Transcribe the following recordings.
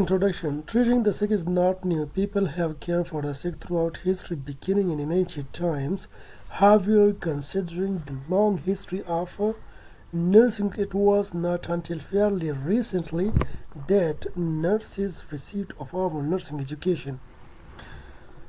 Introduction. Treating the sick is not new. People have cared for the sick throughout history, beginning in ancient times. However, considering the long history of nursing, it was not until fairly recently that nurses received a formal nursing education.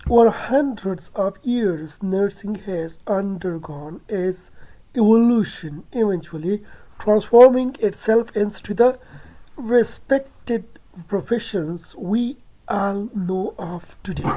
For hundreds of years, nursing has undergone its evolution, eventually transforming itself into the respected professions we all know of today.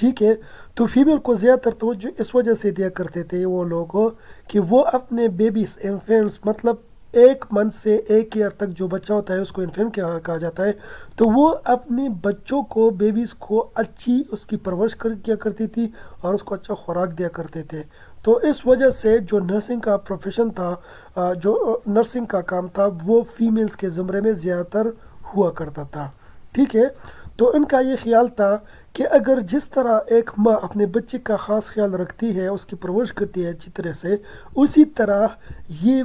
ٹھیک ہے. تو female کو زیادہ تر توجہ اس وجہ سے دیا کرتے تھے وہ لوگ کہ وہ اپنے بیبیز انفینٹس مطلب 1 منتھ سے 1 ایئر تک جو بچہ ہوتا ہے اس کو انفینٹ کہا جاتا ہے. تو وہ اپنے بچوں کو بیبیز کو اچھی اس کی پرورش کیا کرتی تھی اور اس کو اچھا خوراک دیا کرتے تھے. تو اس وجہ سے جو نرسنگ کا پروفیشن تھا جو نرسنگ کا کام تھا وہ فیمیلز کے زمرے میں زیادہ تر ہوا کرتا تھا. ٹھیک ہے. تو ان کا یہ خیال تھا کہ اگر جس طرح ایک ماں اپنے بچے کا خاص خیال رکھتی ہے اس کی پرورش کرتی ہے اچھی طرح سے اسی طرح یہ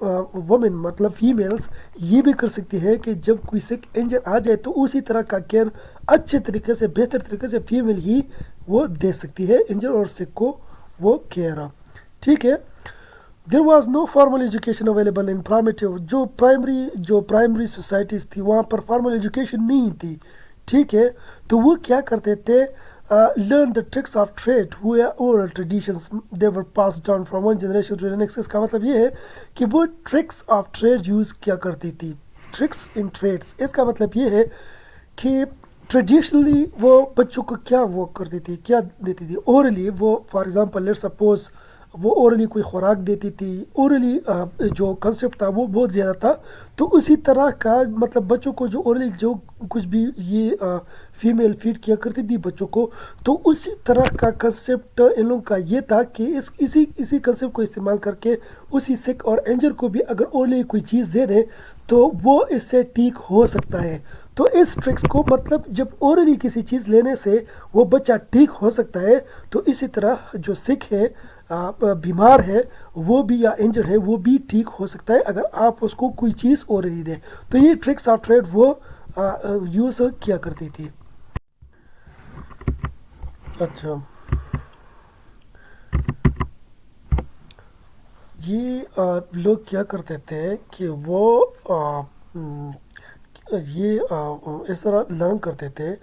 وومن مطلب فیمیلز یہ بھی کر سکتی ہے کہ جب کوئی سک انجر آ جائے تو اسی طرح کا کیئر اچھے طریقے سے بہتر طریقے سے فیمیل ہی وہ دے سکتی ہے انجر اور سک کو وہ کیئر. ٹھیک ہے. There was no formal education available in primitive جو پرائمری سوسائٹیز تھی وہاں پر فارمل ایجوکیشن نہیں تھی. ٹھیک ہے. تو وہ کیا کرتے تھے learn the tricks of trade were oral traditions they were passed down from one generation to the next. اس کا مطلب یہ ہے کہ وہ tricks of trade یوز کیا کرتی تھی. tricks in trades اس کا مطلب یہ ہے کہ ٹریڈیشنلی وہ بچوں کو کیا وہ کرتی تھی کیا دیتی تھی اورلی وہ فار ایگزامپل لیٹ سپوز وہ اورلی کوئی خوراک دیتی تھی. اورلی جو کنسیپٹ تھا وہ بہت زیادہ تھا. تو اسی طرح کا مطلب بچوں کو جو اورلی جو کچھ بھی یہ فیمیل فیڈ کیا کرتی تھی بچوں کو تو اسی طرح کا کنسیپٹ ان لوگوں کا یہ تھا کہ اسی کنسیپٹ کو استعمال کر کے اسی سک اور انجر کو بھی اگر اورلی کوئی چیز دے دیں تو وہ اس سے ٹھیک ہو سکتا ہے. تو اس ٹرکس کو مطلب جب اورلی کسی چیز لینے سے وہ بچہ ٹھیک ہو سکتا ہے تو اسی طرح جو سک ہے بیمار ہے وہ بھی یا انجر ہے وہ بھی ٹھیک ہو سکتا ہے اگر آپ اس کو کوئی چیز اورلی دیں. تو یہ ٹرکس آف ٹریڈ وہ یوز کیا کرتی تھی. اچھا یہ لوگ کیا کرتے تھے کہ وہ یہ اس طرح لرن کرتے تھے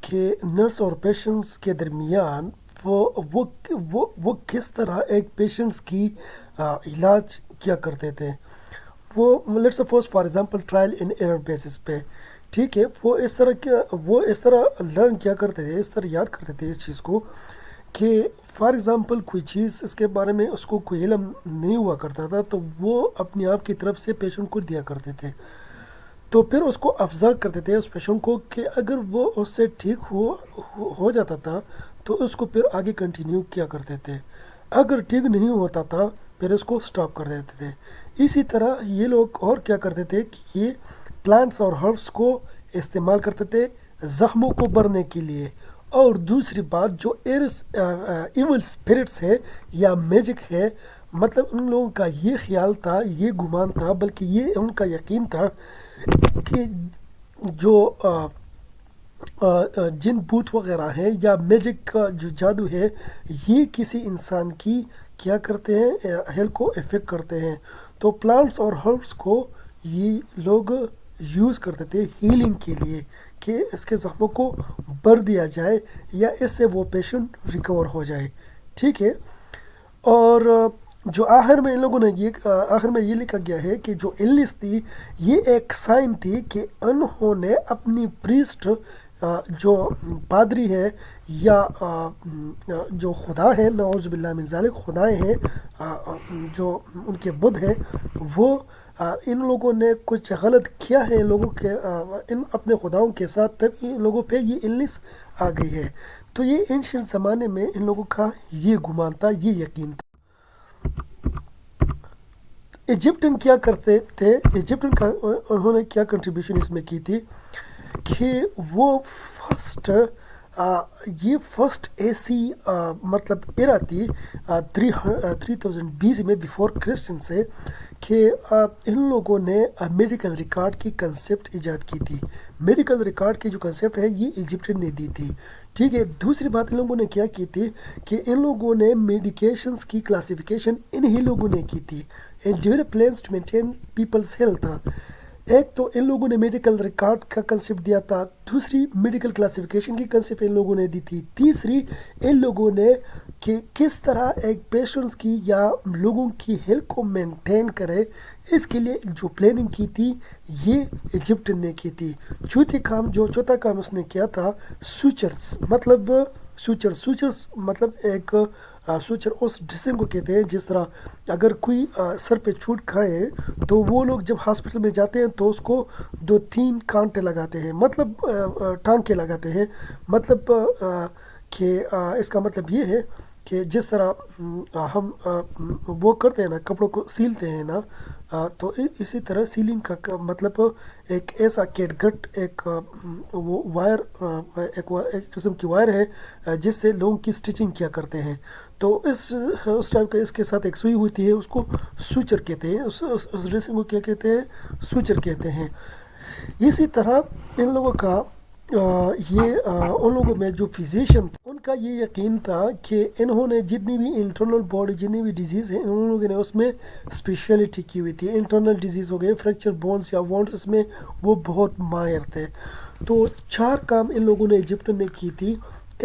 کہ نرس اور پیشنٹس کے درمیان وہ کس طرح ایک پیشنٹس کی علاج کیا کرتے تھے. وہ let suppose for example trial in error basis پہ. ٹھیک ہے. وہ اس طرح لرن کیا کرتے تھے اس طرح یاد کرتے تھے اس چیز کو کہ فار ایگزامپل کوئی چیز اس کے بارے میں اس کو کوئی علم نہیں ہوا کرتا تھا تو وہ اپنے آپ کی طرف سے پیشنٹ کو دیا کرتے تھے. تو پھر اس کو افزر کرتے تھے اس پیشنٹ کو کہ اگر وہ اس سے ٹھیک ہو جاتا تھا تو اس کو پھر آگے کنٹینیو کیا کرتے تھے. اگر ٹھیک نہیں ہوتا تھا پھر اس کو سٹاپ کر دیتے تھے. اسی طرح یہ لوگ اور کیا کرتے تھے کہ یہ پلانٹس اور ہربس کو استعمال کرتے تھے زخموں کو بھرنے کے لیے. اور دوسری بات جو ایول اسپرٹس ہے یا میجک ہے مطلب ان لوگوں کا یہ خیال تھا یہ گمان تھا بلکہ یہ ان کا یقین تھا کہ جو جن بوت وغیرہ ہیں یا میجک کا جو جادو ہے یہ کسی انسان کی کیا کرتے ہیں ہیلتھ کو افیکٹ کرتے ہیں. تو پلانٹس اور ہربس کو یہ لوگ یوز کرتے تھے ہیلنگ کے لیے کہ اس کے زخموں کو بھر دیا جائے یا اس سے وہ پیشنٹ ریکور ہو جائے. ٹھیک ہے. اور جو آخر میں ان لوگوں نے یہ لکھا گیا ہے کہ جو النس تھی یہ ایک سائن تھی کہ انہوں نے اپنی پریسٹ جو پادری ہے یا جو خدا ہے نعوذ باللہ من ذالک خدائے ہیں جو ان کے بدھ ہیں وہ ان لوگوں نے کچھ غلط کیا ہے لوگوں کے ان اپنے خداؤں کے ساتھ تب ان لوگوں پہ یہ النس آ گئی ہے. تو یہ اینشنٹ زمانے میں ان لوگوں کا یہ گمان تھا یہ یقین تھا. ایجپٹن کیا کرتے تھے ایجپٹن کا انہوں نے کیا کنٹریبیوشن اس میں کی تھی کہ وہ یہ فرسٹ ایسی مطلب ایرا تھی 3000 BC میں بیفور کرسچن سے کہ ان لوگوں نے میڈیکل ریکارڈ کی کنسیپٹ ایجاد کی تھی. میڈیکل ریکارڈ کی جو کنسیپٹ ہے یہ ایجپٹن نے دی تھی. ٹھیک ہے. دوسری بات ان لوگوں نے کیا کی تھی کہ ان لوگوں نے میڈیکیشنز کی کلاسیفیکیشن انہی لوگوں نے کی تھی. Develop plans to maintain people's health. ایک تو ان لوگوں نے میڈیکل ریکارڈ کا کنسیپٹ دیا تھا، دوسری میڈیکل کلاسیفیکیشن کی کنسیپٹ ان لوگوں نے دی تھی، تیسری ان لوگوں نے کہ کس طرح ایک پیشنٹس کی یا لوگوں کی ہیلتھ کو مینٹین کرے، اس کے لیے جو پلاننگ کی تھی یہ ایجپٹن نے کی تھی۔ چوتھا کام اس نے کیا تھا سوچرز، مطلب سوچرز مطلب ایک سوچر اس ڈریسنگ کو کہتے ہیں جس طرح اگر کوئی سر پہ چوٹ کھائے تو وہ لوگ جب ہاسپٹل میں جاتے ہیں تو اس کو 2-3 کانٹے لگاتے ہیں، مطلب ٹانکے لگاتے ہیں، مطلب کہ اس کا مطلب یہ ہے کہ جس طرح ہم وہ کرتے ہیں نا، کپڑوں کو سیلتے ہیں نا، تو اسی طرح سیلنگ کا مطلب ایک ایسا کیٹ گٹ، ایک وہ وائر، ایک قسم کی وائر ہے جس سے لوگوں کی سٹچنگ کیا کرتے ہیں، تو اس ٹائپ کا اس کے ساتھ ایک سوئی ہوتی ہے، اس کو سوچر کہتے ہیں، اس ڈریسنگ کو کیا کہتے ہیں؟ سوچر کہتے ہیں۔ اسی طرح ان لوگوں کا ان لوگوں میں جو فزیشین ان کا یہ یقین تھا کہ انہوں نے جتنی بھی انٹرنل باڈی، جتنی بھی ڈیزیز ہیں، ان لوگوں نے اس میں اسپیشلٹی کی ہوئی تھی۔ انٹرنل ڈیزیز ہو گئے، فریکچر بونز یا وونڈس، اس میں وہ بہت ماہر تھے۔ تو 4 کام ان لوگوں نے ایجپٹ نے کی تھی۔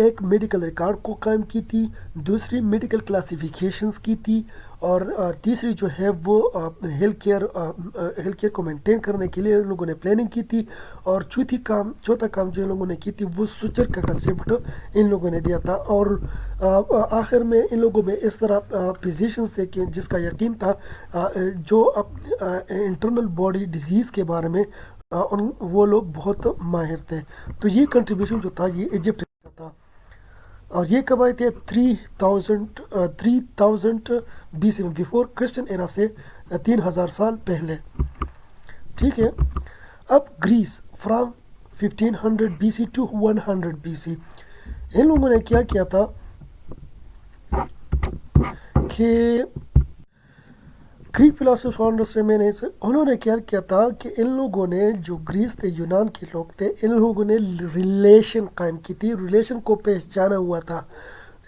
ایک میڈیکل ریکارڈ کو قائم کی تھی، دوسری میڈیکل کلاسیفیکیشنز کی تھی، اور تیسری جو ہے وہ ہیلتھ کیئر کو مینٹین کرنے کے لیے ان لوگوں نے پلاننگ کی تھی، اور چوتھا کام جو ان لوگوں نے کی تھی وہ سوچر کا کنسیپٹ ان لوگوں نے دیا تھا۔ اور آخر میں ان لوگوں میں اس طرح فزیشنز تھے کہ جس کا یقین تھا جو انٹرنل باڈی ڈیزیز کے بارے میں وہ لوگ بہت ماہر تھے۔ تو یہ کنٹریبیوشن جو تھا یہ ایجپٹ کا تھا، اور یہ کب آئے تھے؟ 3000 BC میں، بیفور کرسچن ایرا سے 3000 سال پہلے، ٹھیک ہے۔ اب Greece from 1500 BC to 100 BC، ان لوگوں نے کیا کیا تھا کہ گریک فلاسفرز انہوں نے کیا کیا تھا کہ ان لوگوں نے جو گریس تھے، یونان کے لوگ تھے، ان لوگوں نے ریلیشن قائم کی تھی، ریلیشن کو پہچانا ہوا تھا۔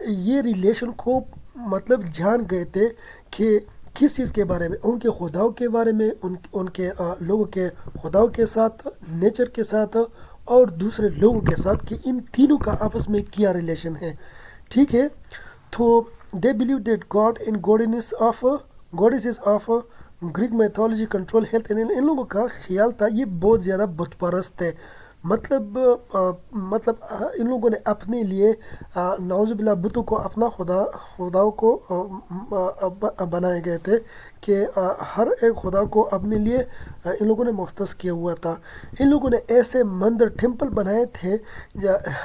یہ ریلیشن کو مطلب جان گئے تھے کہ کس چیز کے بارے میں، ان کے خداؤں کے بارے میں، ان کے لوگوں کے خداؤں کے ساتھ، نیچر کے ساتھ، اور دوسرے لوگوں کے ساتھ، کہ ان تینوں کا آپس میں کیا ریلیشن ہے، ٹھیک ہے۔ تو they believe that God and goddesses of Greek mythology control health، ان لوگوں کا خیال تھا یہ بہت زیادہ بت پرست ہے، مطلب ان لوگوں نے اپنے لیے نعوذ باللہ بتوں کو اپنا خداؤں کو بنائے گئے تھے، کہ ہر ایک خدا کو اپنے لیے ان لوگوں نے مختص کیا ہوا تھا۔ ان لوگوں نے ایسے مندر، ٹیمپل بنائے تھے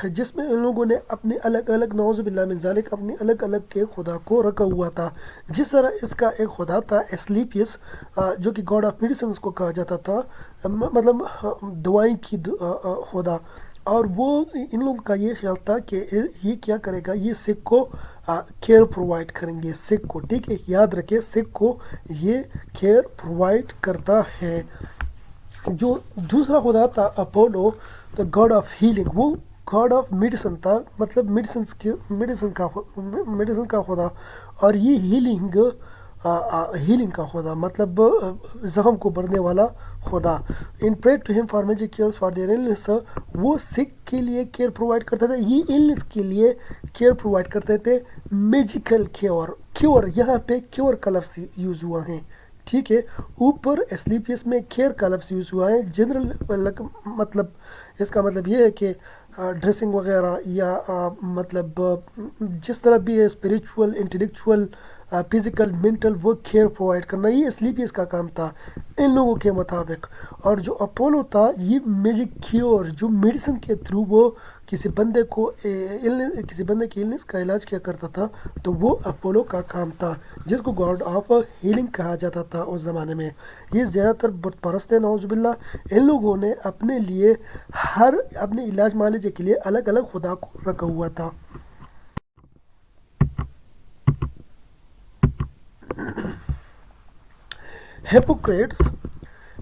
جس میں ان لوگوں نے اپنے الگ الگ، نعوذ باللہ من ذالک، اپنے الگ الگ کے خدا کو رکھا ہوا تھا۔ جس طرح اس کا ایک خدا تھا ایسلیپیس، جو کہ گاڈ آف میڈیسنس کو کہا جاتا تھا، مطلب دوائیں کی خدا، اور وہ ان لوگوں کا یہ خیال تھا کہ یہ کیا کرے گا، یہ سکھ کو کیئر پرووائڈ کریں گے، سکھ کو، ٹھیک ہے، یاد رکھے سکھ کو یہ کیئر پرووائڈ کرتا ہے۔ جو دوسرا خدا تھا اپولو، تو گاڈ آف ہیلنگ، وہ گاڈ آف میڈیسن تھا، مطلب میڈیسن کا خدا، اور یہ ہیلنگ کا خدا، مطلب زخم کو بھرنے والا خدا۔ ان prayed to him for magic cures for their illness, وہ سکھ کے لیے کیئر پرووائڈ کرتے تھے، یہ النس کے لیے کیئر پرووائڈ کرتے تھے، میجیکل کیور، یہاں پہ کیور کا لفظ یوز ہوا ہے، ٹھیک ہے۔ اوپر ایسلیپیس میں کیئر کا لفظ یوز ہوا ہے۔ جنرل مطلب اس کا مطلب یہ ہے کہ ڈریسنگ وغیرہ، یا مطلب جس طرح بھی ہے، اسپریچول، انٹلیکچول، فزیکل، مینٹل، وہ کیئر پرووائڈ کرنا، یہ اسلیپیس کا کام تھا ان لوگوں کے مطابق۔ اور جو اپولو تھا، یہ میجک کیور، جو میڈیسن کے تھرو وہ کسی بندے کی النس کا علاج کیا کرتا تھا، تو وہ اپولو کا کام تھا، جس کو گاڈ آف ہیلنگ کہا جاتا تھا اس زمانے میں۔ یہ زیادہ تر بت پرست ہے، نعوذ باللہ۔ ان لوگوں نے اپنے لیے اپنے علاج معالجے کے لیے الگ الگ خدا کو رکھا ہوا تھا۔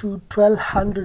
to 1200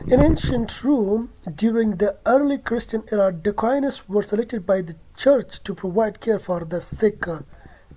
In ancient Rome, during the early Christian era, deacons were selected by the church to provide care for the sick.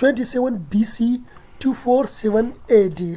27 BC to 47 AD,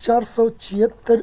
476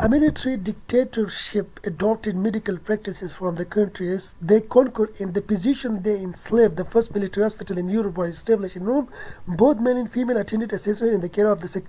A military dictatorship adopted medical practices from the countries they conquered and the position they enslaved. The first military hospital in Europe was established in Rome. Both men and female attended assessment in the care of the sick.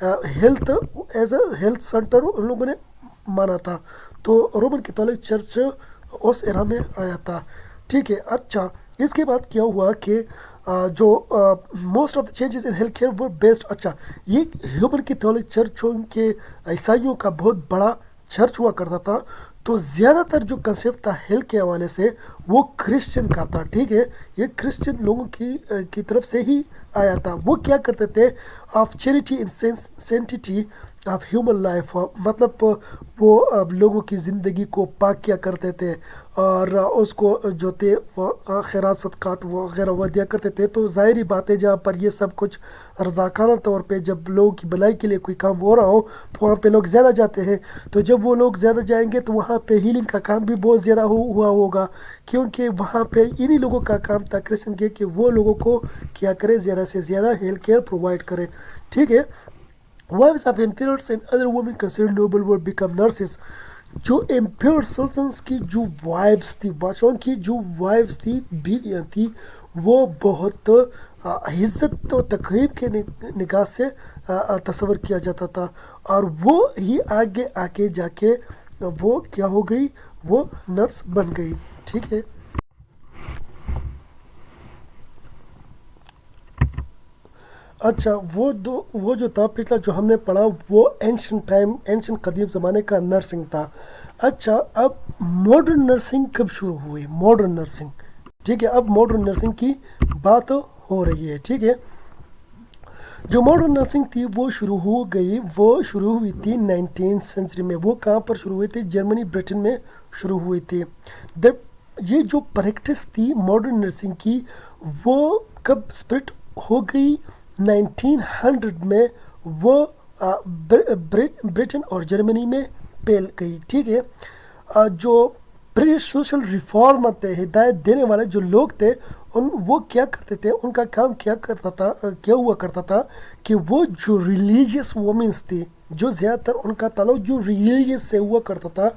Health as a health centre ان لوگوں نے مانا تھا. تو Roman Catholic church اس era میں آیا تھا. ٹھیک ہے. اچھا اس کے بعد کیا ہوا کہ جو most of the changes in health care وہ بیسڈ. اچھا یہ ہیومن کیتھولک چرچ کے عیسائیوں کا بہت بڑا چرچ ہوا کرتا تھا. تو زیادہ تر جو کنسیپٹ تھا ہیلتھ کے حوالے سے وہ کرسچن کا تھا. ٹھیک ہے. یہ کرسچن لوگوں کی طرف سے ہی آیا تھا. وہ کیا کرتے تھے of charity in sanctity of human life, مطلب وہ لوگوں کی زندگی کو پاک کیا کرتے تھے اور اس کو جو تھے وہ خیرات صدقات وغیرہ وہ دیا کرتے تھے. تو ظاہری بات ہے جہاں پر یہ سب کچھ رضاکارانہ طور پہ جب لوگوں کی بھلائی کے لیے کوئی کام ہو رہا ہو تو وہاں پہ لوگ زیادہ جاتے ہیں. تو جب وہ لوگ زیادہ جائیں گے تو وہاں پہ ہیلنگ کا کام بھی بہت زیادہ ہوا ہوگا, کیونکہ وہاں پہ انہی لوگوں کا کام تھا کرسچن کے کہ وہ لوگوں کو کیا کرے زیادہ سے زیادہ ہیلتھ کیئر پرووائڈ کرے. ٹھیک ہے. Wives of emperors and other women considered noble would become nurses. جو امپیئر سلطنس کی جو وائفس تھی, بادشاہوں کی جو وائفس تھی, بیویاں تھی, وہ بہت عزت و تقریب کے نگاہ سے تصور کیا جاتا تھا. اور وہ ہی آگے جا کے وہ کیا ہو گئی, وہ نرس بن گئی. ٹھیک ہے. اچھا وہ جو تھا پچھلا جو ہم نے پڑھا وہ اینشن قدیم زمانے کا نرسنگ تھا. اچھا اب ماڈرن نرسنگ کب شروع ہوئی؟ Modern nursing. ٹھیک ہے. اب ماڈرن نرسنگ کی بات ہو رہی ہے. ٹھیک ہے. جو ماڈرن نرسنگ تھی وہ شروع ہوئی تھی 19 سینچری میں. وہ کہاں پر شروع ہوئی تھی؟ جرمنی برٹن میں شروع ہوئی تھی. یہ جو پریکٹس تھی ماڈرن نرسنگ کی وہ کب اسپرٹ ہو گئی؟ 1900 میں وہ برٹن اور جرمنی میں پھیل گئی. ٹھیک ہے. جو برٹش سوشل ریفارمر تھے, ہدایت دینے والے جو لوگ تھے, وہ کیا کرتے تھے, ان کا کام کیا ہوا کرتا تھا کہ وہ جو ریلیجیس وومنس تھی, جو زیادہ تر ان کا تعلق جو ریلیجیس سے ہوا کرتا تھا,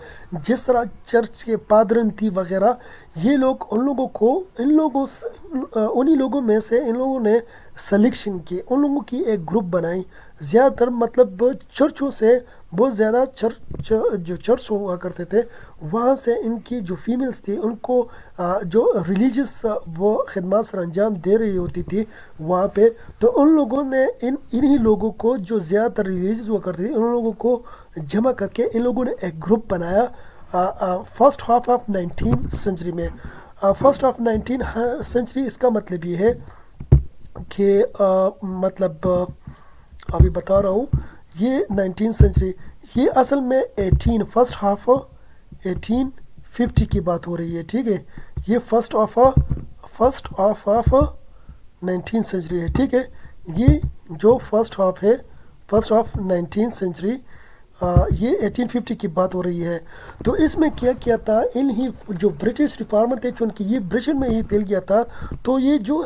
جس طرح چرچ کے پادرن تھی وغیرہ, یہ لوگ انہی لوگوں میں سے ان لوگوں نے سلیکشن کی, ان لوگوں کی ایک گروپ بنائی. زیادہ تر مطلب چرچوں سے بہت زیادہ جو چرچ ہوا کرتے تھے وہاں سے ان کی جو فیمیلز تھی ان کو جو ریلیجیس وہ خدمات سر انجام دے رہی ہوتی تھی وہاں پہ, تو ان لوگوں نے انہی لوگوں کو جو زیادہ تر ریلیجیس ہوا کرتی تھی ان لوگوں کو جمع کر کے ان لوگوں نے ایک گروپ بنایا فرسٹ ہاف آف 19 سینچری میں. فرسٹ آف 19 سینچری اس کا مطلب یہ ہے کہ مطلب ابھی بتا رہا ہوں یہ 19 سینچری, یہ اصل میں فرسٹ ہاف 1850 کی بات ہو رہی ہے. ٹھیک ہے. یہ فرسٹ آف 19 سینچری ہے. ٹھیک ہے. یہ جو فرسٹ آف 19 سینچری یہ 1850 کی بات ہو رہی ہے. تو اس میں کیا تھا, انہی جو برٹش ریفارمر تھے چونکہ یہ برٹن میں ہی پھیل گیا تھا, تو یہ جو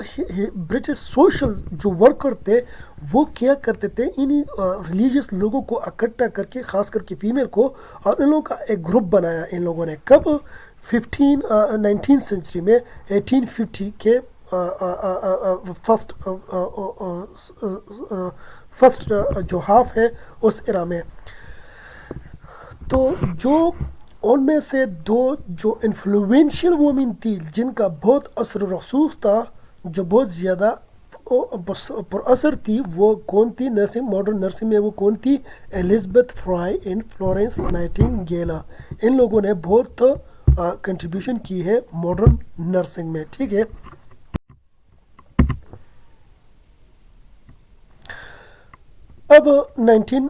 برٹش سوشل جو ورکر تھے وہ کیا کرتے تھے, انہی ریلیجیس لوگوں کو اکٹھا کر کے, خاص کر کے فیمیل کو, اور ان لوگوں کا ایک گروپ بنایا ان لوگوں نے. کب؟ 19 سینچری میں 1850 کے فرسٹ جو ہاف ہے اس ایرا میں. تو جو ان میں سے دو جو انفلوئنشل وومن تھی جن کا بہت اثر و رسوخ تھا, جو بہت زیادہ پر اثر تھی, وہ کون تھی ماڈرن نرسنگ میں؟ وہ کون تھی؟ Elizabeth Fry and Florence Nightingale. ان لوگوں نے بہت کنٹریبیوشن کی ہے ماڈرن نرسنگ میں. ٹھیک ہے. اب 19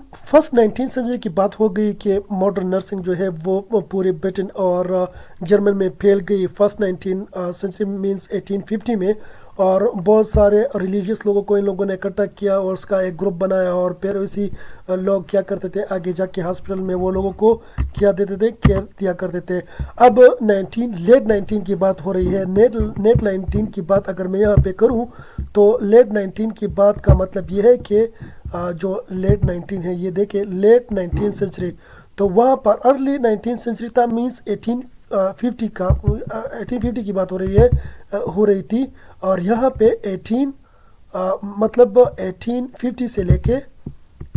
سینچری کی بات ہو گئی کہ ماڈرن نرسنگ جو ہے وہ پورے برٹن اور جرمن میں پھیل گئی. فرسٹ 19 سینچری مینس 1850 میں, اور بہت سارے ریلیجیس لوگوں کو ان لوگوں نے اکٹھا کیا اور اس کا ایک گروپ بنایا, اور پھر اسی لوگ کیا کرتے تھے آگے جا کے ہاسپٹل میں وہ لوگوں کو کیا دیتے تھے, کیئر دیا کرتے تھے. اب لیٹ 19 کی بات ہو رہی ہے. نیٹ 19 کی بات اگر میں یہاں پہ کروں تو لیٹ 19 کی بات کا مطلب یہ ہے کہ جو لیٹ 19 ہے, یہ دیکھیں لیٹ 19 سینچری, تو وہاں پر ارلی 19 سینچری تھا مینس 1850 کی بات ہو رہی تھی, اور یہاں پہ 1850 سے لے کے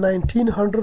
1900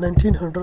1900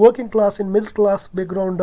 working class and middle class background।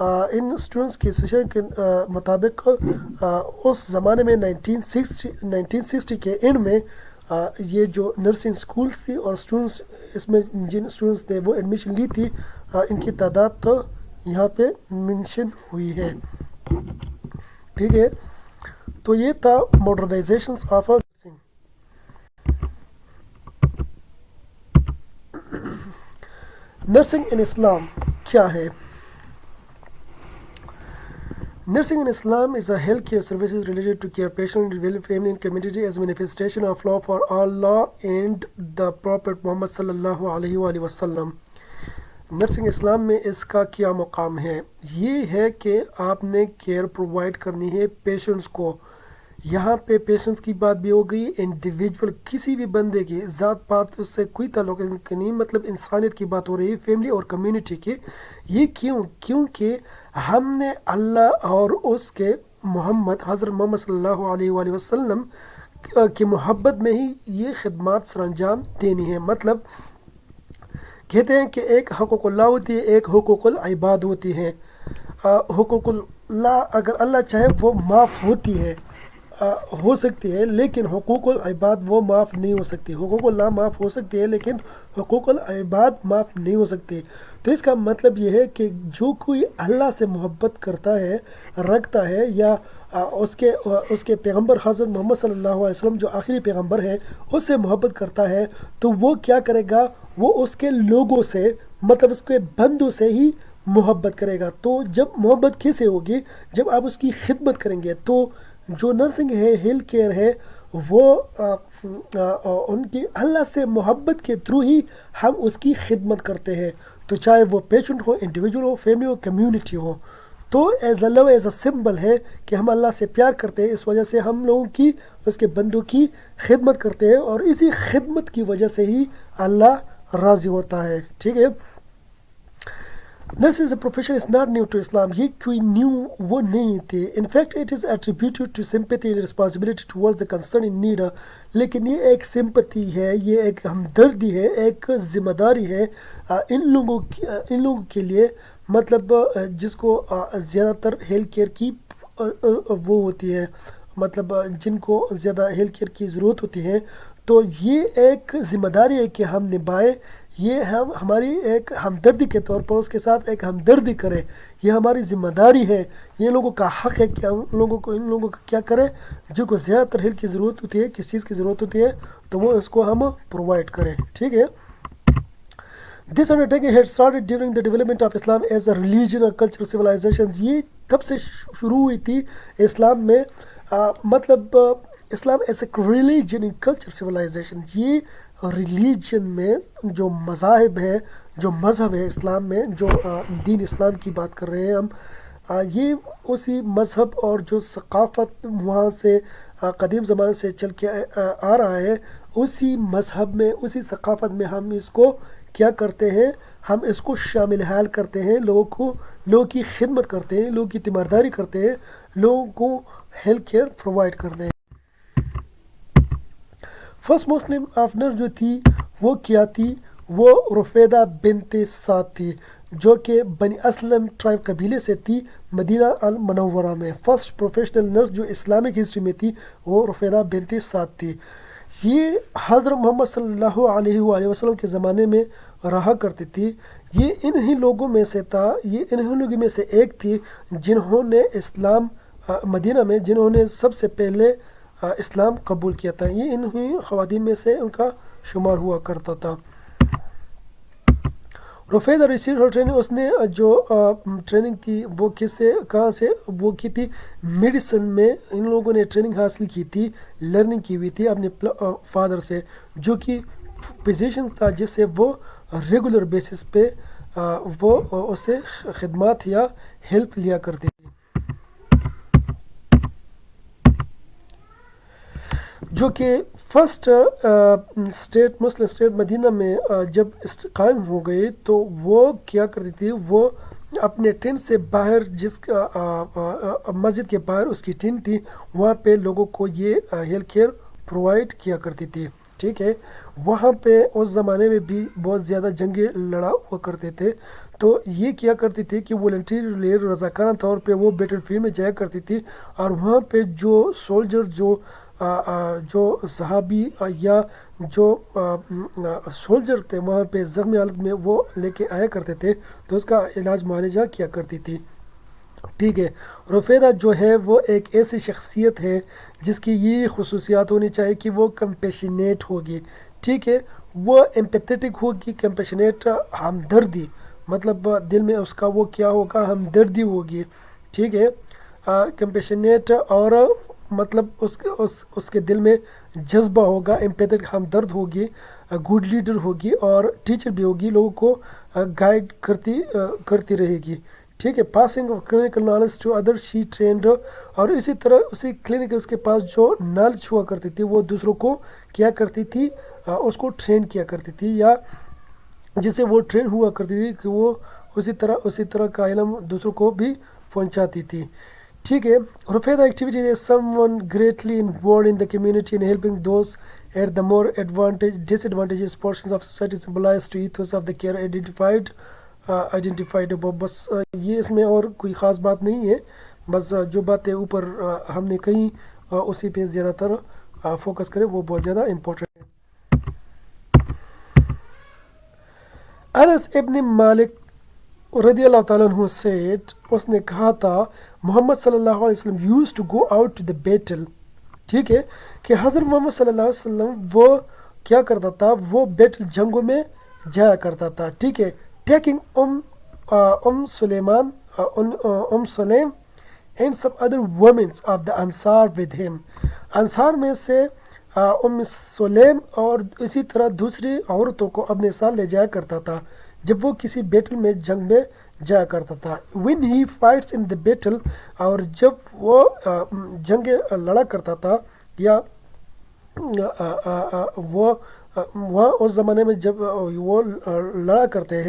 In students کی ایسوسیشن کے مطابق اس زمانے میں 1960 کے اینڈ میں یہ جو نرسنگ اسکولس تھی اور اسٹوڈنٹس اس میں جن اسٹوڈنٹس نے وہ ایڈمیشن لی تھی ان کی تعداد تو یہاں پہ منشن ہوئی ہے. ٹھیک ہے، تو یہ تھا ماڈرنائزیشنس آف نرسنگ. نرسنگ ان اسلام کیا ہے؟ Nursing in Islam is a healthcare services related to care patient, family and community as manifestation of love for Allah and the Prophet Muhammad sallallahu alaihi wasallam. Nursing اسلام میں اس کا کیا مقام ہے؟ یہ ہے کہ آپ نے کیئر پرووائڈ کرنی ہے پیشنٹس کو. یہاں پہ پیشنٹس کی بات بھی ہو گئی، انڈیویجول کسی بھی بندے کی ذات پات اس سے کوئی تعلق نہیں، مطلب انسانیت کی بات ہو رہی ہے، فیملی اور کمیونٹی کی. یہ کیونکہ ہم نے اللہ اور اس کے حضرت محمد صلی اللہ علیہ وآلہ وسلم کی محبت میں ہی یہ خدمات سر انجام دینی ہے. مطلب کہتے ہیں کہ ایک حقوق اللہ ہوتی ہے، ایک حقوق العباد ہوتی ہے. حقوق اللہ اگر اللہ چاہے وہ معاف ہوتی ہے، ہو سکتی ہے، لیکن حقوق العباد وہ معاف نہیں ہو سکتی. حقوق اللہ معاف ہو سکتی ہے لیکن حقوق العباد معاف نہیں ہو سکتی. تو اس کا مطلب یہ ہے کہ جو کوئی اللہ سے محبت کرتا ہے، رکھتا ہے، یا اس کے پیغمبر حضرت محمد صلی اللہ علیہ وسلم جو آخری پیغمبر ہے اس سے محبت کرتا ہے، تو وہ کیا کرے گا؟ وہ اس کے لوگوں سے، مطلب اس کے بندوں سے ہی محبت کرے گا. تو جب محبت کیسے ہوگی؟ جب آپ اس کی خدمت کریں گے. تو جو نرسنگ ہے، ہیلتھ کیئر ہے، وہ ان کی اللہ سے محبت کے تھرو ہی ہم اس کی خدمت کرتے ہیں. تو چاہے وہ پیشنٹ ہو، انڈیویجول ہو، فیملی ہو، کمیونٹی ہو. تو ایز اے لو، ایز اے سمبل ہے کہ ہم اللہ سے پیار کرتے ہیں، اس وجہ سے ہم لوگوں کی، اس کے بندوں کی خدمت کرتے ہیں، اور اسی خدمت کی وجہ سے ہی اللہ راضی ہوتا ہے. ٹھیک ہے. Nurse is a profession is not new to Islam. یہ کوئی نیو وہ نہیں تھی. In fact, it is attributed to sympathy and responsibility towards the concern in need. لیکن یہ ایک سمپتی ہے، یہ ایک ہمدردی ہے، ایک ذمہ داری ہے ان لوگوں کے لیے، مطلب جس کو زیادہ تر ہیلتھ کیئر کی وہ ہوتی ہے، مطلب جن کو زیادہ ہیلتھ کیئر کی ضرورت ہوتی ہے. تو یہ ایک ذمہ داری ہے کہ ہم نبھائیں. یہ ہماری ایک ہمدردی کے طور پر اس کے ساتھ ایک ہمدردی کرے. یہ ہماری ذمہ داری ہے، یہ لوگوں کا حق ہے کہ ہم ان لوگوں کو کیا کریں، جو کو زیادہ تر ہیلتھ کی ضرورت ہوتی ہے، کس چیز کی ضرورت ہوتی ہے، تو وہ اس کو ہم پرووائڈ کریں. ٹھیک ہے. This undertaking had started during the development of Islam as a religion or cultural civilization. یہ تب سے شروع ہوئی تھی اسلام میں، مطلب اسلام as a religion in culture civilization. یہ ریلیجن میں جو مذاہب ہے، جو مذہب ہے اسلام میں، جو دین اسلام کی بات کر رہے ہیں ہم، یہ اسی مذہب اور جو ثقافت وہاں سے قدیم زمانے سے چل کے آ رہا ہے، اسی مذہب میں، اسی ثقافت میں ہم اس کو کیا کرتے ہیں، ہم اس کو شامل حال کرتے ہیں، لوگوں کی خدمت کرتے ہیں، لوگوں کی تیمارداری کرتے ہیں، لوگوں کو ہیلتھ کیئر پرووائڈ کرتے ہیں. فرسٹ مسلم آفنر جو تھی وہ کیا تھی؟ وہ رفیدہ بنت سعد تھی، جو کہ بنی اسلم ٹرائب قبیلے سے تھی، مدینہ المنورہ میں. فرسٹ پروفیشنل نرس جو اسلامک ہسٹری میں تھی وہ رفیدہ بنت سعد تھی. یہ حضرت محمد صلی اللہ علیہ وآلہ وسلم کے زمانے میں رہا کرتی تھی. یہ انہی لوگوں میں سے تھا، یہ انہی لوگوں میں سے ایک تھی جنہوں نے اسلام مدینہ میں، جنہوں نے سب سے پہلے اسلام قبول کیا تھا. یہ انہی خواتین میں سے ان کا شمار ہوا کرتا تھا. رفیدہ ریسیو ہر ٹریننگ، اس نے جو ٹریننگ تھی وہ کہاں سے وہ کی تھی؟ میڈیسن میں ان لوگوں نے ٹریننگ حاصل کی تھی، لرننگ کی ہوئی تھی اپنے فادر سے، جو کہ فزیشین تھا، جس سے وہ ریگولر بیسس پہ وہ اسے خدمات یا ہیلپ لیا کرتے تھے. جو کہ فرسٹ اسٹیٹ مسلم اسٹیٹ مدینہ میں جب قائم ہو گئی، تو وہ کیا کرتی تھی؟ وہ اپنے ٹینٹ سے باہر، جس مسجد کے باہر اس کی ٹینٹ تھی، وہاں پہ لوگوں کو یہ ہیلتھ کیئر پرووائڈ کیا کرتی تھی. ٹھیک ہے. وہاں پہ اس زمانے میں بھی بہت زیادہ جنگیں لڑا ہوا کرتے تھے. تو یہ کیا کرتی تھی کہ والنٹیئرلی رضاکارانہ طور پہ وہ بیٹل فیلڈ میں جایا کرتی تھی اور وہاں پہ جو سولجر جو صحابی یا جو سولجر تھے وہاں پہ زخمی حالت میں وہ لے کے آیا کرتے تھے تو اس کا علاج معالجہ کیا کرتی تھی. ٹھیک ہے. رفیدہ جو ہے وہ ایک ایسی شخصیت ہے جس کی یہ خصوصیات ہونی چاہیے کہ وہ کمپیشنیٹ ہوگی. ٹھیک ہے. وہ ایمپیتھیٹک ہوگی. کمپیشنیٹ ہمدردی مطلب دل میں اس کا وہ کیا ہوگا ہمدردی ہوگی. ٹھیک ہے. کمپیشنیٹ اور مطلب اس کے دل میں جذبہ ہوگا. ایمپیتھیٹک ہمدرد ہوگی. گڈ لیڈر ہوگی اور ٹیچر بھی ہوگی. لوگوں کو گائیڈ کرتی رہے گی. ٹھیک ہے. Passing of clinical knowledge to other she trained اور اسی طرح اسی کلینک اس کے پاس جو نالج ہوا کرتی تھی وہ دوسروں کو کیا کرتی تھی اس کو ٹرین کیا کرتی تھی یا جسے وہ ٹرین ہوا کرتی تھی کہ وہ اسی طرح کا علم دوسروں کو بھی پہنچاتی تھی. ٹھیک ہے. رفیدہ activity is someone greatly involved in the community in helping those at the more disadvantaged portions of society symbolized to ethos of the care identified above. بس یہ اس میں اور کوئی خاص بات نہیں ہے. بس جو باتیں اوپر ہم نے کہیں اسی پہ زیادہ تر فوکس کریں وہ بہت زیادہ امپورٹنٹ ہے. انس ابن مالک رضی اللہ تعالیٰ عنہ سیٹ اس نے کہا تھا محمد صلی اللہ علیہ وسلم use to go out to the battle. ٹھیک ہے. کہ حضرت محمد صلی اللہ علیہ وسلم وہ کیا کرتا تھا وہ بیٹل جنگوں میں جایا کرتا تھا. ٹھیک ہے. Taking Salim and some other womens of the Ansar with ہم. انصار میں سے سلیم اور اسی طرح دوسری عورتوں کو اپنے ساتھ لے جایا کرتا تھا جب وہ کسی بیٹل میں جنگ میں جایا کرتا تھا. when he fights in the battle اور جب وہ جنگ لڑا کرتا تھا یا وہ وہاں اس زمانے میں جب وہ لڑا کرتے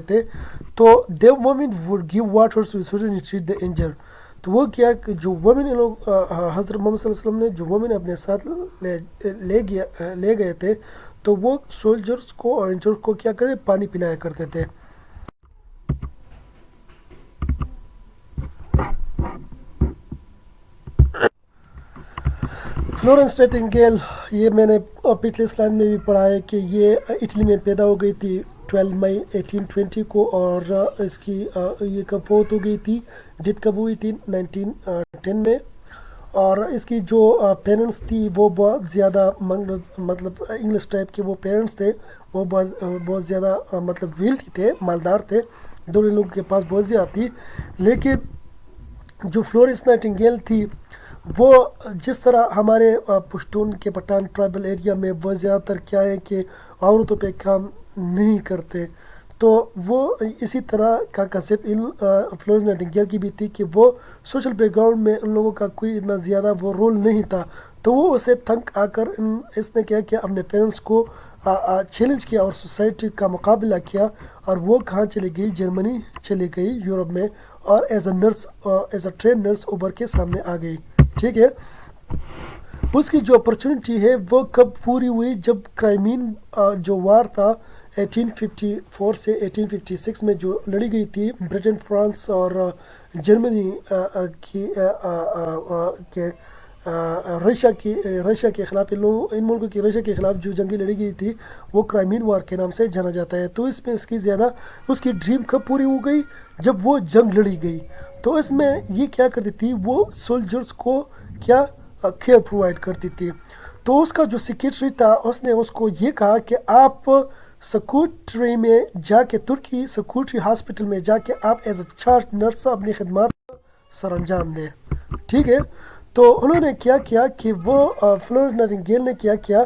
تھے تو the women would give water to treat the injured. تو وہ کیا کہ جو وومن لوگ حضرت محمد صلی اللہ علیہ وسلم نے جو وومن اپنے ساتھ لے گئے تھے تو وہ سولجرز کو اور انجرڈ کو کیا کرتے پانی پلایا کرتے تھے. فلورنس نائٹنگیل یہ میں نے پچھلے سلائڈ میں بھی پڑھا ہے کہ یہ اٹلی میں پیدا ہو گئی تھی 12 مئی 1820 کو اور اس کی یہ کب فوت ہو گئی تھی ڈیتھ کب ہوئی تھی 1910 میں. اور اس کی جو پیرنٹس تھی وہ بہت زیادہ مطلب انگلش ٹائپ کے وہ پیرنٹس تھے. وہ بہت زیادہ مطلب ویلتھی تھے مالدار تھے. دونوں لوگوں کے پاس بہت زیادہ تھی. لیکن جو فلورنس نائٹنگیل تھی وہ جس طرح ہمارے پشتون کے پٹھان ٹرائبل ایریا میں وہ زیادہ تر کیا ہے کہ عورتوں پہ کام نہیں کرتے تو وہ اسی طرح کا کنسیپٹ فلورنس نائٹنگیل کی بھی تھی کہ وہ سوشل بیک گراؤنڈ میں ان لوگوں کا کوئی اتنا زیادہ وہ رول نہیں تھا. تو وہ اسے تنگ آ کر اس نے کیا کہ اپنے پیرنٹس کو چیلنج کیا اور سوسائٹی کا مقابلہ کیا اور وہ کہاں چلی گئی جرمنی چلی گئی یورپ میں اور ایز اے ٹرین نرس ابھر کے سامنے آ گئی. ٹھیک ہے. اس کی جو اپرچونٹی ہے وہ کب پوری ہوئی جب کرائمین جو وار تھا 1854 سے 1856 میں جو لڑی گئی تھی برٹن فرانس اور جرمنی کے رشیا کے خلاف ان ملکوں کی رشیا کے خلاف جو جنگیں لڑی گئی تھی وہ کرائمین وار کے نام سے جانا جاتا ہے. تو اس میں اس کی ڈریم کب پوری ہو گئی جب وہ جنگ لڑی گئی. تو اس میں یہ کیا کرتی تھی وہ سولجرز کو کیا کیئر پرووائڈ کرتی تھی. تو اس کا جو سیکریٹری تھا اس نے اس کو یہ کہا کہ آپ سیکورٹری میں جا کے ترکی سیکورٹری ہاسپٹل میں جا کے آپ ایز اے چارج نرس اپنی خدمات سر انجام دیں. ٹھیک ہے. تو انہوں نے کیا کہ وہ فلورنس نائٹنگیل نے کیا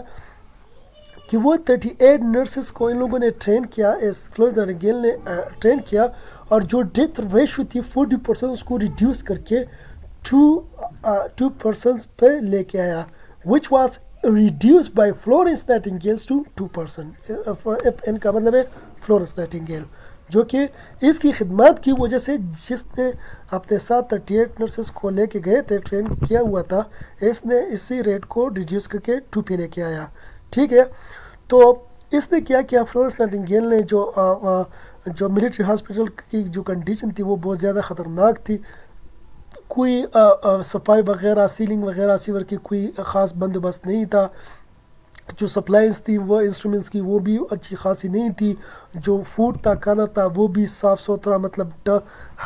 کہ وہ 38 نرسز کو ان لوگوں نے ٹرین کیا. فلورنس نائٹنگیل نے ٹرین کیا اور جو ڈیتھ ریشو تھی 40% اس کو ریڈیوس کر کے 2% پہ لے کے آیا which was reduced by Florence Nightingale to 2%. ان کا مطلب ہے فلورنس نائٹنگیل. جو کہ اس کی خدمات کی وجہ سے جس نے اپنے ساتھ 38 نرسز کو لے کے گئے تھے، ٹرین کیا ہوا تھا، اس نے اسی ریٹ کو ریڈیوس کر کے 2 پہ لے کے آیا. ٹھیک ہے، تو اس نے کیا کیا، فلورنس نائٹنگیل نے جو ملٹری ہاسپٹل کی جو کنڈیشن تھی وہ بہت زیادہ خطرناک تھی. کوئی صفائی وغیرہ، سیلنگ وغیرہ، سیور کی کوئی خاص بندوبست نہیں تھا. جو سپلائز تھی وہ انسٹرومنٹس کی وہ بھی اچھی خاصی نہیں تھی. جو فوڈ تھا، کھانا تھا، وہ بھی صاف ستھرا مطلب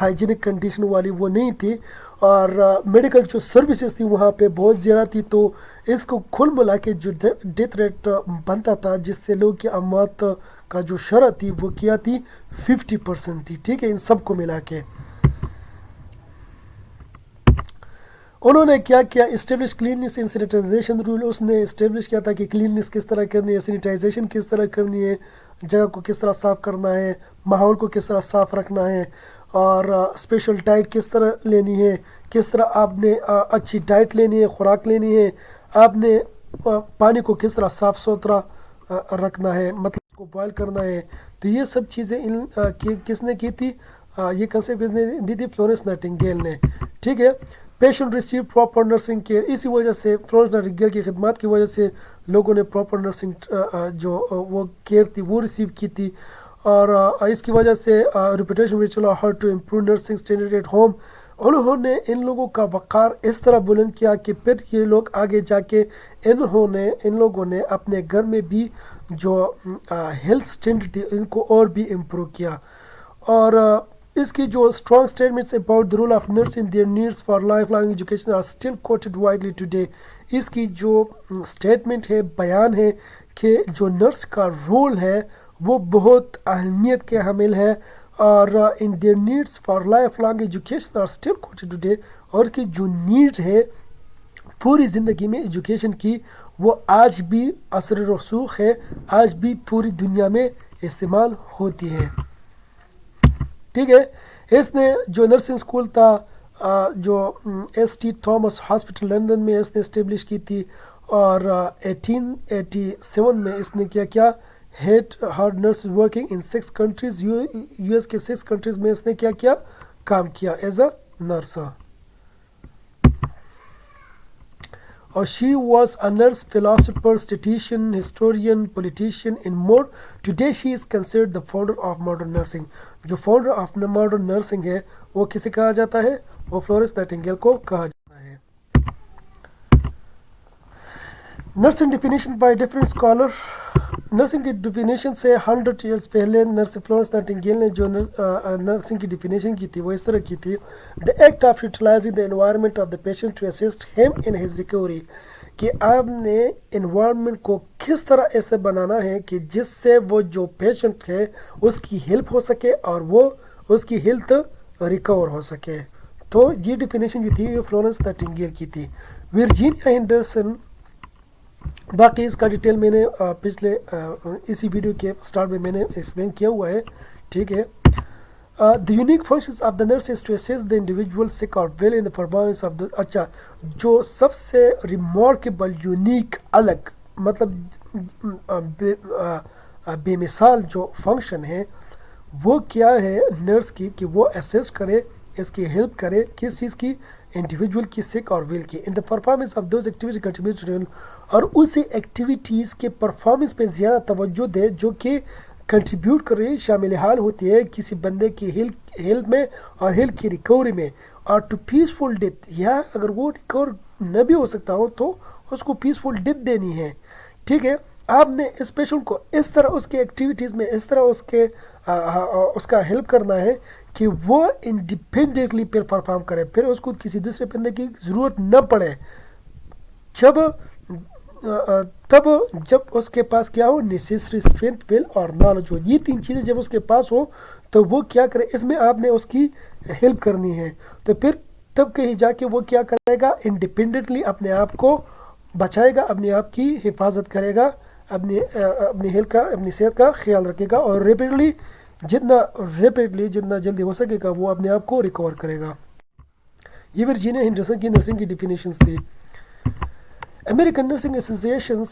ہائیجینک کنڈیشن والی وہ نہیں تھی. اور میڈیکل جو سروسز تھی وہاں پہ بہت زیادہ تھی. تو اس کو کل ملا کے جو ڈیتھ ریٹ بنتا تھا، جس سے لوگ کی اموات کا جو شرح تھی وہ کیا تھی 50% تھی. ٹھیک ہے، ان سب کو ملا کے انہوں نے کیا کیا، establish cleanliness and sanitization rule. اس نے اسٹیبلش کیا تھا کہ کلیننس کس طرح کرنی ہے، سینیٹائزیشن کس طرح کرنی ہے، جگہ کو کس طرح صاف کرنا ہے، ماحول کو کس طرح صاف رکھنا ہے، اور اسپیشل ڈائٹ کس طرح لینی ہے، کس طرح آپ نے اچھی ڈائٹ لینی ہے، خوراک لینی ہے، آپ نے پانی کو کس طرح صاف ستھرا رکھنا ہے، مطلب اس کو بوائل کرنا ہے. تو یہ سب چیزیں کس نے کی تھی، یہ کنسیپٹ نے دی تھی فلورنس نائٹنگیل نے. ٹھیک ہے، patient receive proper nursing care. اسی وجہ سے فلورنس نائٹنگیل کی خدمات کی وجہ سے لوگوں نے پراپر نرسنگ جو وہ کیئر تھی وہ ریسیو کی تھی. اور اس کی وجہ سے reputation which her to improve nursing standard at home. انہوں نے ان لوگوں کا وقار اس طرح بلند کیا کہ پھر یہ لوگ آگے جا کے ان لوگوں نے اپنے گھر میں بھی جو ہیلتھ اسٹینڈرڈ تھی ان کو اور بھی امپروو کیا. اور اس کی جو strong statements about the role of nurse in their needs for life long education are still quoted widely today. اس کی جو اسٹیٹمنٹ ہے، بیان ہے کہ جو نرس کا رول ہے وہ بہت اہمیت کے حامل ہے، اور in their needs for life long education are still quoted today. اور کی جو نیڈ ہے پوری زندگی میں ایجوکیشن کی وہ آج بھی اثر رسوخ ہے، آج بھی پوری دنیا میں استعمال ہوتی ہے. ٹھیک ہے، اس نے جو نرسنگ اسکول تھا جو S T Thomas hospital London میں اس نے اسٹیبلش کی تھی. اور 1887 میں اس نے کیا head hard nurse working in 6 countries. U S کے 6 کنٹریز میں اس نے کیا کام کیا ایز اے نرس. اور she was a nurse, philosopher, statistician, historian, politician in more. Today she is considered the founder of modern nursing. جو founder of modern nursing ہے وہ کسے کہا جاتا ہے، وہ فلورنس نائٹنگیل کو کہا جاتا ہے. Nursing definition by different scholar. Nursing کی ڈیفینیشن سے 100 ایئرس پہلے نرس فلورنس نائٹنگیل نے جو نرسنگ کی ڈیفینیشن کی تھی وہ اس طرح کی تھی: the act of utilising the environment of the patient to assist him in his recovery. کہ آپ نے انوائرمنٹ کو کس طرح ایسے بنانا ہے کہ جس سے وہ جو پیشنٹ ہے اس کی ہیلپ ہو سکے اور وہ اس کی ہیلتھ ریکور ہو سکے. تو یہ ڈیفینیشن جو تھی وہ فلورنس نائٹنگیل کی تھی. ورجینیا ہینڈرسن، باقی اس کا ڈیٹیل میں نے پچھلے اسی ویڈیو کے سٹارٹ میں نے ایکسپلین کیا ہوا ہے. ٹھیک ہے، the unique functions of the nurse is to assist the individual sick or well in the performance of the. اچھا، جو سب سے ریمارکیبل، یونیک، الگ مطلب بے مثال جو فنکشن ہے وہ کیا ہے نرس کی، کہ وہ اسسٹ کرے، اس کی ہیلپ کرے، کس چیز کی، انڈیویجول کی، سک اور ویل کی، in the performance of those activity contribute, اور اسی ایکٹیویٹیز کے پرفارمنس پہ زیادہ توجہ دے جو کہ کنٹریبیوٹ کر رہی، شامل حال ہوتی ہے کسی بندے کی ہیلتھ میں اور ہیلتھ کی ریکوری میں. اور ٹو پیسفل ڈیتھ، یا اگر وہ ریکور نہ بھی ہو سکتا ہو تو اس کو پیسفل ڈیتھ دینی ہے. ٹھیک ہے، آپ نے اس پیشنٹ کو اس طرح اس کے ایکٹیویٹیز میں اس طرح اس کا ہیلپ کرنا ہے کہ وہ انڈیپینڈنٹلی پھر پرفارم کرے، پھر اس کو کسی دوسرے بندے کی ضرورت نہ پڑے. تب جب اس کے پاس کیا ہو، نیسیسری اسٹرینتھ، ول اور نالج ہو. یہ 3 چیزیں جب اس کے پاس ہو تو وہ کیا کرے، اس میں آپ نے اس کی ہیلپ کرنی ہے. تو پھر تب کہیں جا کے وہ کیا کرے گا، انڈیپینڈنٹلی اپنے آپ کو بچائے گا، اپنے آپ کی حفاظت کرے گا، اپنی ہیلتھ کا، اپنی صحت کا خیال رکھے گا، اور ریپیڈلی جتنا جلدی ہو سکے گا وہ اپنے آپ کو ریکور کرے گا. یہ ورجینیا ہینڈرسن کی نرسنگ کی ڈیفینیشنز تھی. American Nursing Associations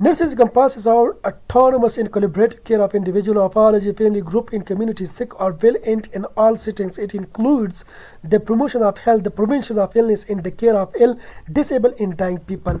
nurses encompasses our autonomous and collaborative care of individual of all age, family, group, in community, sick or well, and in all settings. It includes the promotion of health, the prevention of illness, and the care of ill, disabled, and dying people.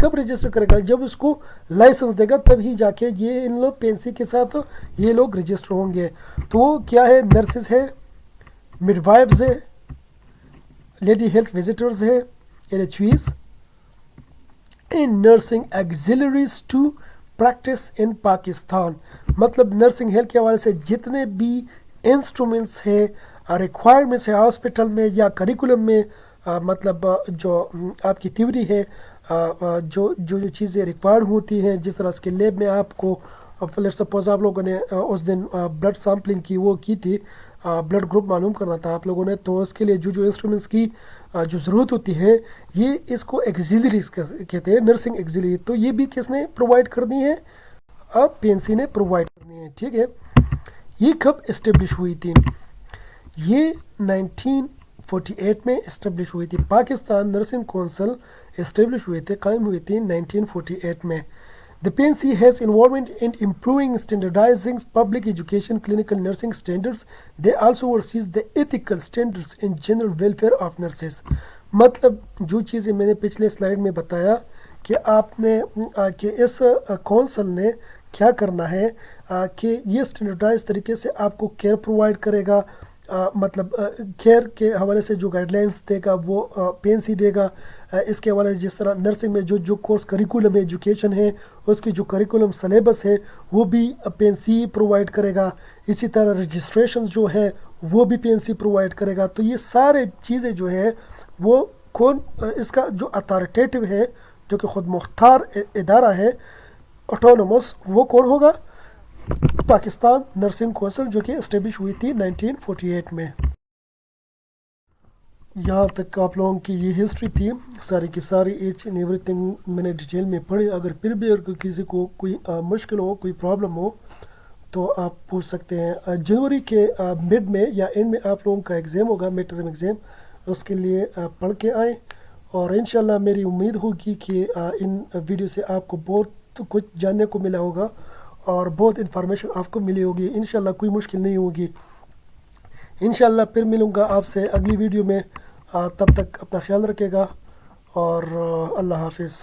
کب register کرے گا, جب اس کو licence دے گا تب ہی جا کے یہ ان لوگ PNC کے ساتھ یہ لوگ رجسٹر ہوں گے. تو وہ کیا ہے, نرسز ہے, مڈ وائفز ہے, لیڈی ہیلتھ وزٹرز ہے, LHVs and nursing auxiliaries to practice in Pakistan. مطلب نرسنگ ہیلتھ کے حوالے سے جتنے بھی انسٹرومنٹس ہے, ریکوائرمنٹس ہے ہاسپٹل میں یا کریکولم میں, مطلب جو آپ کی تھیوری ہے, جو چیزیں ریکوائرڈ ہوتی ہیں, جس طرح اس کے لیب میں آپ کو لیٹس سپوز آپ لوگوں نے اس دن بلڈ سیمپلنگ کی وہ کی تھی, بلڈ گروپ معلوم کرنا تھا آپ لوگوں نے, تو اس کے لیے جو انسٹرومنٹس کی جو ضرورت ہوتی ہے یہ اس کو ایگزیلریز کہتے ہیں, نرسنگ ایگزیلری. تو یہ بھی کس نے پرووائڈ کرنی ہے, اب PNC نے پرووائڈ کرنی ہے. ٹھیک ہے, یہ کب اسٹیبلش ہوئی تھی, یہ 1948 میں اسٹیبلش ہوئی تھی. پاکستان نرسنگ کونسل اسٹیبلش ہوئے تھے, قائم ہوئی تھی 1948 میں. The PNC has involvement in improving standardizing public education clinical nursing standards. They also oversees the ethical standards in general welfare of nurses. مطلب جو چیزیں میں نے پچھلے سلائیڈ میں بتایا کہ آپ نے کہ اس کونسل نے کیا کرنا ہے کہ یہ اسٹینڈرڈائز طریقے سے آپ کو کیئر پرووائڈ کرے گا, مطلب کیئر کے حوالے سے جو گائیڈ لائنس دے گا وہ PNC دے گا. اس کے حوالے سے جس طرح نرسنگ میں جو کورس کریکولم ایجوکیشن ہے اس کی جو کریکولم سلیبس ہے وہ بھی PNC پرووائڈ کرے گا. اسی طرح رجسٹریشن جو ہے وہ بھی PNC پرووائڈ کرے گا. تو یہ سارے چیزیں جو ہے وہ کون, اس کا جو اتھارٹیٹیو ہے جو کہ خود مختار ادارہ ہے آٹونومس, وہ کون ہوگا, پاکستان نرسنگ کونسل, جو کہ اسٹیبلش ہوئی تھی 1948 میں. یہاں تک آپ لوگوں کی یہ ہسٹری تھی, ساری کی ساری ایچ اینڈ ایوری تھنگ میں نے ڈیٹیل میں پڑھی. اگر پھر بھی اگر کسی کو کوئی مشکل ہو, کوئی پرابلم ہو تو آپ پوچھ سکتے ہیں. جنوری کے مڈ میں یا اینڈ میں آپ لوگوں کا ایگزام ہوگا, مڈ ٹرم ایگزام, اس کے لیے پڑھ کے آئیں. اور انشاءاللہ میری امید ہوگی کہ ان ویڈیو سے آپ کو بہت کچھ جاننے کو ملا ہوگا اور بہت انفارمیشن آپ کو ملی ہوگی. انشاءاللہ کوئی مشکل نہیں ہوگی. انشاءاللہ پھر ملوں گا آپ سے اگلی ویڈیو میں. تب تک اپنا خیال رکھے گا اور اللہ حافظ.